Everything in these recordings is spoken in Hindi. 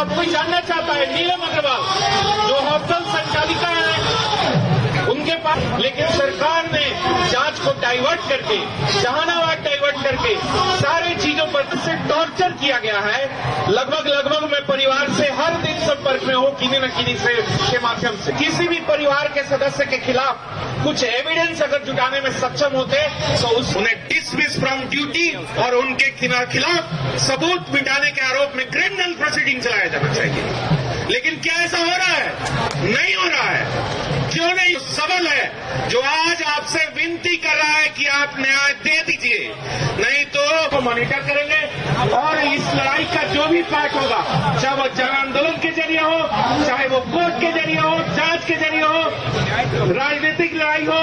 सब कोई जानना चाहता है नीलम अग्रवाल जो हॉस्टल संचालिका है उनके पास, लेकिन सरकार ने जांच को डाइवर्ट करके, जहानाबाद डाइवर्ट करके सारे चीजों पर से टॉर्चर किया गया है। लगभग मैं परिवार से हर दिन संपर्क में हूं किन्हीं न किन्हीं से के माध्यम से। किसी भी परिवार के सदस्य के खिलाफ कुछ एविडेंस अगर जुटाने में सक्षम होते तो उन्हें डिसमिस फ्रॉम ड्यूटी और उनके खिलाफ सबूत मिटाने के आरोप में क्रिमिनल प्रोसीडिंग चलाया जाना चाहिए। लेकिन क्या ऐसा हो रहा है? नहीं हो रहा है। क्यों नहीं? सबल है जो आज आपसे विनती कर रहा है कि आप न्याय दे दीजिए, नहीं तो मॉनिटर करेंगे और इस लड़ाई का जो भी पार्ट होगा, चाहे वो जन आंदोलन के जरिए हो, चाहे वो कोर्ट के जरिए हो, जांच के जरिए हो, राजनीतिक लड़ाई हो,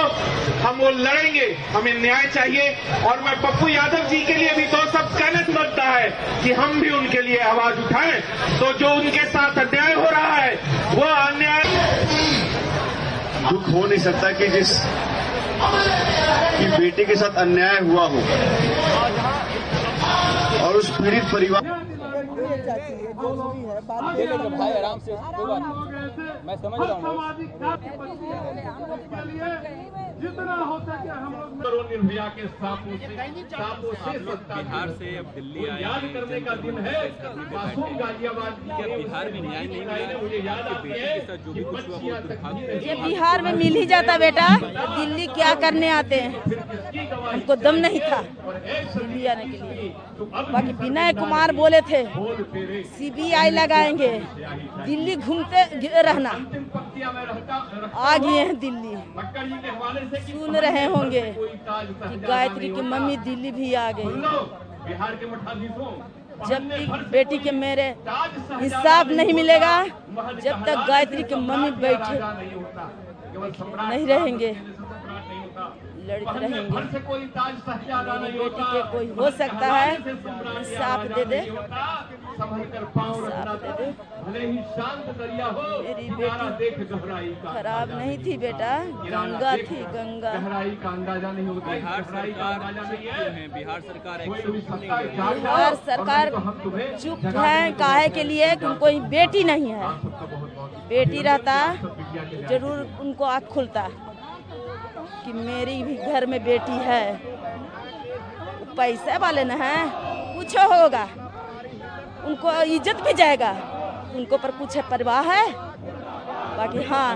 हम वो लड़ेंगे। हमें न्याय चाहिए और मैं पप्पू यादव जी के लिए भी दो शब्द कहना बनता है कि हम भी उनके लिए आवाज उठाएं। तो जो उनके साथ अन्याय हो रहा है वो अन्याय दुख हो नहीं सकता कि जिस की बेटी के साथ अन्याय हुआ हो और उस पीड़ित परिवार भाई आराम से, कोई बात नहीं, मैं समझ रहा हूँ। जितना हो सके हम लोग निर्भया के सापों से बिहार से अब दिल्ली आए, याद करने का दिन है। मासूम गाजियाबाद क्या बिहार में न्याय नहीं मिला? मुझे याद आती है जो भी कुछ हुआ ये बिहार में मिल ही जाता बेटा, दिल्ली क्या करने आते हैं? हमको दम नहीं था दिल्ली आने के लिए। बाकी विनय कुमार बोले थे सीबीआई लगाएंगे, दिल्ली घूमते रहना। आ गए हैं दिल्ली, सुन रहे होंगे कि गायत्री की मम्मी दिल्ली भी आ गई। बिहार के मठाधीशों जब तक बेटी के मेरे इंसाफ नहीं मिलेगा, जब तक गायत्री की मम्मी बैठे नहीं रहेंगे, लड़ते रहेंगे। बेटी के कोई हो सकता है इंसाफ दे दे, मेरी बेटी खराब नहीं थी बेटा, गंगा थी, गंगा। बिहार सरकार चुप है काहे के लिए? कि कोई बेटी नहीं है। बेटी रहता जरूर उनको आँख खुलता कि मेरी भी घर में बेटी है। पैसे वाले न है, कुछ होगा, उनको इज्जत भी जाएगा, उनको पर कुछ परवाह है। बाकी हाँ,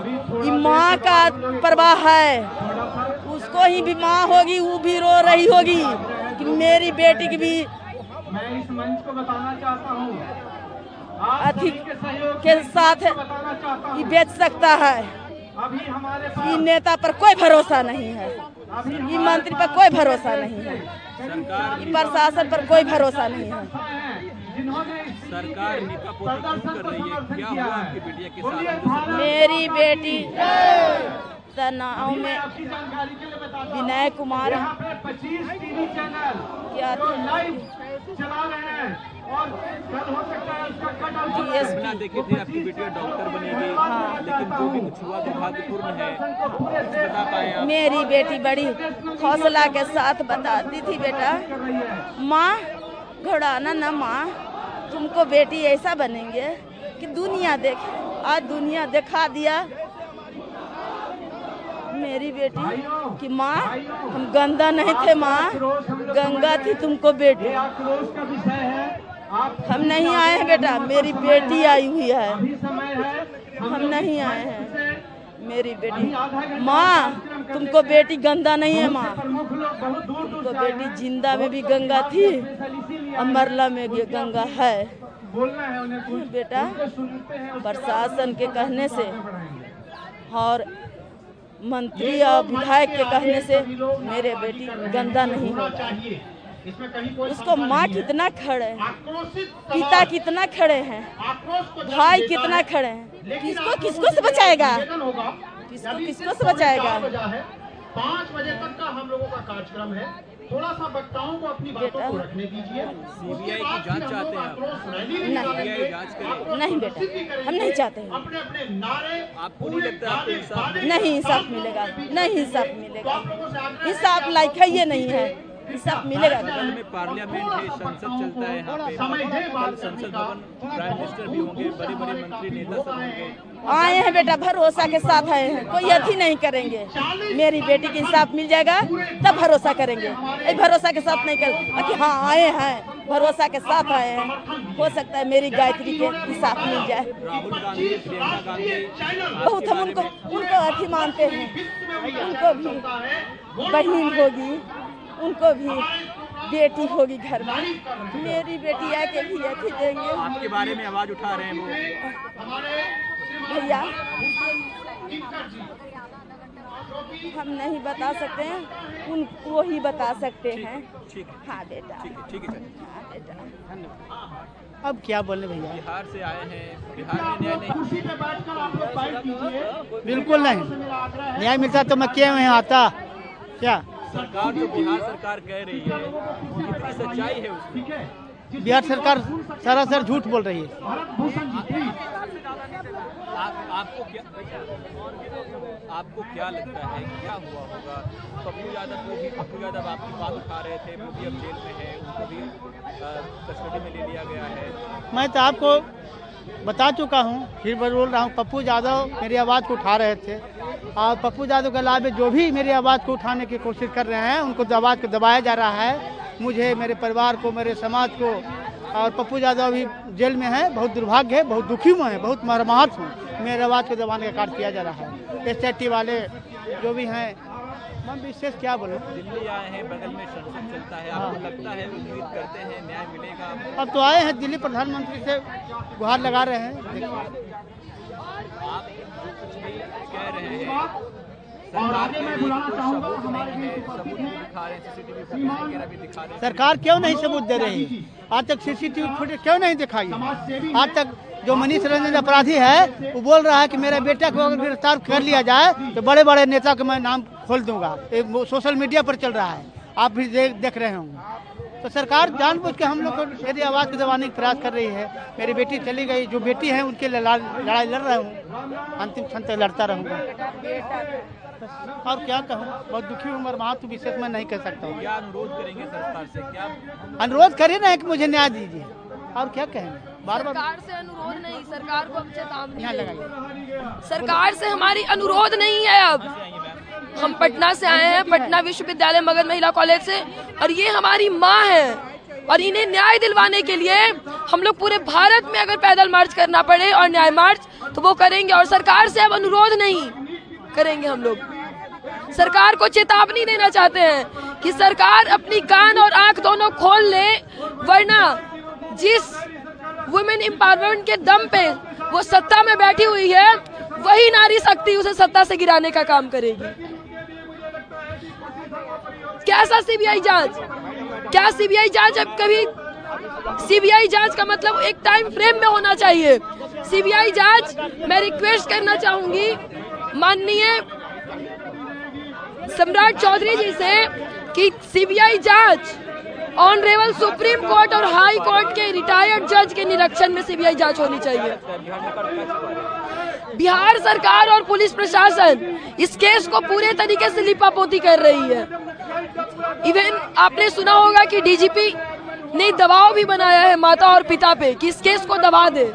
ये माँ का परवाह है, उसको ही भी माँ होगी, वो भी रो रही होगी कि मेरी बेटी की भी मैं इस मंच को बताना चाहता हूँ, अधिक के साथ ये बेच सकता है। अभी हमारे ये नेता पर कोई भरोसा नहीं है, ये मंत्री पर कोई भरोसा नहीं है, ये प्रशासन पर कोई भरोसा नहीं है। सरकार कर रही है, क्या हुआ आपकी बेटिया के साथ? मेरी बेटी तनाव में विनय कुमार 25 टीवी चैनल क्या चला रहे हैं और कल हो सकता है उसका कट आउट सपना देखे थे आपकी बेटिया डॉक्टर बनेगी, लेकिन जो भी कुछ हुआ दुर्भाग्यपूर्ण है। बता पाए आप? मेरी बेटी बड़ी हौसला के साथ बताती थी, बेटा माँ घबराना ना माँ, तुमको बेटी ऐसा बनेंगे कि दुनिया देखे। आज दुनिया दिखा दिया मेरी बेटी कि माँ हम गंदा नहीं थे, माँ गंगा थी तुमको बेटी। हम नहीं आए हैं बेटा, मेरी बेटी आई हुई है, हम नहीं आए हैं। मेरी बेटी माँ तुमको बेटी गंदा नहीं है माँ, तुमको बेटी जिंदा में भी गंगा थी और मरला में भी गंगा है। बेटा प्रशासन के कहने से और मंत्री और विधायक के कहने से मेरे बेटी गंदा नहीं होगा। उसको माँ कितना खड़े हैं, पिता कितना खड़े हैं, भाई कितना खड़े हैं, किसको से बचाएगा, किसको से बचाएगा। 5 बजे तक का हम लोगों का कार्यक्रम है, थोड़ा सा वक्ताओं को अपनी बातों को रखने दीजिए। सीबीआई की जांच चाहते हैं आप? नहीं बेटा, हम नहीं चाहते हैं। अपने अपने नारे आपको नहीं लगता आपको इंसाफ नहीं इंसाफ मिलेगा, नहीं इंसाफ मिलेगा, इंसाफ लायक है ये नहीं है। इंसाफ मिलेगा। बगल में पार्लियामेंट है, संसद चलता है यहाँ पे, कल संसद भवन प्राइम मिनिस्टर भी होंगे, बड़े बड़े मंत्री नेता सब होंगे। आए हैं बेटा, भरोसा के साथ आए हैं, कोई अथी नहीं करेंगे। मेरी बेटी के इंसाफ मिल जाएगा तब भरोसा करेंगे, भरोसा के साथ नहीं कर कि हाँ आए हैं, भरोसा के साथ आए हैं। हो सकता है मेरी गायत्री के इंसाफ मिल जाए। राहुल गांधी, प्रियंका गांधी बहुत हम उनको अथी मानते हैं, उनको भी बहन होगी, उनको भी बेटी होगी घर में। मेरी बेटी आके भी अथी देंगे। आपके बारे में आवाज उठा रहे हैं वो। भैया हम नहीं बता सकते हैं, वो ही बता सकते हैं। ठीक है, हाँ बेटा, ठीक है चलिए। हाँ बेटा। अब क्या बोले भैया, बिहार से आए हैं, बिहार में न्याय नहीं। बिल्कुल नहीं, न्याय मिलता तो मैं क्यों यहाँ आता। क्या सरकार जो बिहार सरकार कह रही है, कितनी सच्चाई है उसमें? बिहार सरकार सरासर झूठ बोल रही है। आपको क्या लगता है क्या हुआ होगा? पप्पू यादव आपकी बात उठा रहे थे, वो भी अब जेल में है, उनको भी कस्टडी में ले लिया गया है। मैं तो आपको बता चुका हूँ, फिर बोल रहा हूँ, पप्पू यादव मेरी आवाज़ को उठा रहे थे और पप्पू यादव के अलावा जो भी मेरी आवाज़ को उठाने की कोशिश कर रहे हैं उनको आवाज़ को दबाया जा रहा है। मुझे, मेरे परिवार को, मेरे समाज को। और पप्पू यादव अभी जेल में है, बहुत दुर्भाग्य है, बहुत दुखी में है, बहुत मर्माहत हूँ। मेरे आवाज़ को दबाने का कार्य किया जा रहा है। SIT वाले जो भी हैं, मैं विशेष क्या बोलूँ। दिल्ली आए हैं, बगल में संसद चलता है, आपको लगता है, उम्मीद करते हैं न्याय मिलेगा? अब तो आए हैं, दिल्ली प्रधानमंत्री से गुहार लगा रहे हैं। आप जो कुछ भी कह रहे हैं, सरकार के लिए कोई सबूत नहीं है, सबूत भी दिखा रहे हैं, CCTV फुटेज वगैरह भी दिखा रहे हैं। सरकार क्यों नहीं सबूत दे रही है? आज तक CCTV फुटेज क्यों नहीं दिखाई? आज तक जो मनीष रंजन अपराधी है वो बोल रहा है कि मेरा बेटा को अगर गिरफ्तार कर लिया जाए तो बड़े बड़े नेता को मैं नाम खोल दूंगा। सोशल मीडिया पर चल रहा है, आप भी देख रहे होंगे। तो सरकार जानबूझ के हम लोग को मेरी आवाज़ को दबाने का प्रयास कर रही है। मेरी बेटी चली गई, जो बेटी है उनके लिए लड़ाई लड़ रहा हूँ, अंतिम क्षण तक लड़ता रहूँगा। और क्या कहूँ, बहुत दुखी हूँ, मर्माहत हूँ, विशेष मैं नहीं कह सकता हूँ। क्या अनुरोध करेंगे सरकार से? क्या अनुरोध करिए ना कि मुझे न्याय दीजिए, और क्या कहेंगे। बार बार सरकार से अनुरोध नहीं, सरकार को अब चेतावनी यहाँ है। लगाइए। सरकार से हमारी अनुरोध नहीं है। अब हम पटना से आए हैं, पटना विश्वविद्यालय मगध महिला कॉलेज से, और ये हमारी माँ है और इन्हें न्याय दिलवाने के लिए हम लोग पूरे भारत में अगर पैदल मार्च करना पड़े और न्याय मार्च तो वो करेंगे। और सरकार से अब अनुरोध नहीं करेंगे, हम लोग सरकार को चेतावनी देना चाहते हैं कि सरकार अपनी कान और आंख दोनों खोल ले, वरना जिस वुमेन एम्पावरमेंट के दम पे वो सत्ता में बैठी हुई है, वही नारी शक्ति उसे सत्ता से गिराने का काम करेगी। कैसा सीबीआई जांच? क्या सीबीआई जांच? अब कभी सीबीआई जांच का मतलब एक टाइम फ्रेम में होना चाहिए। सीबीआई जांच, मैं रिक्वेस्ट करना चाहूंगी माननीय सम्राट चौधरी जी से कि सीबीआई जांच ऑनरेबल सुप्रीम कोर्ट और हाई कोर्ट के रिटायर्ड जज के निरीक्षण में सीबीआई जांच होनी चाहिए। बिहार सरकार और पुलिस प्रशासन इस केस को पूरे तरीके से लिपापोती कर रही है। इवन आपने सुना होगा कि डीजीपी ने दबाव भी बनाया है माता और पिता पे कि इस केस को दबा दे।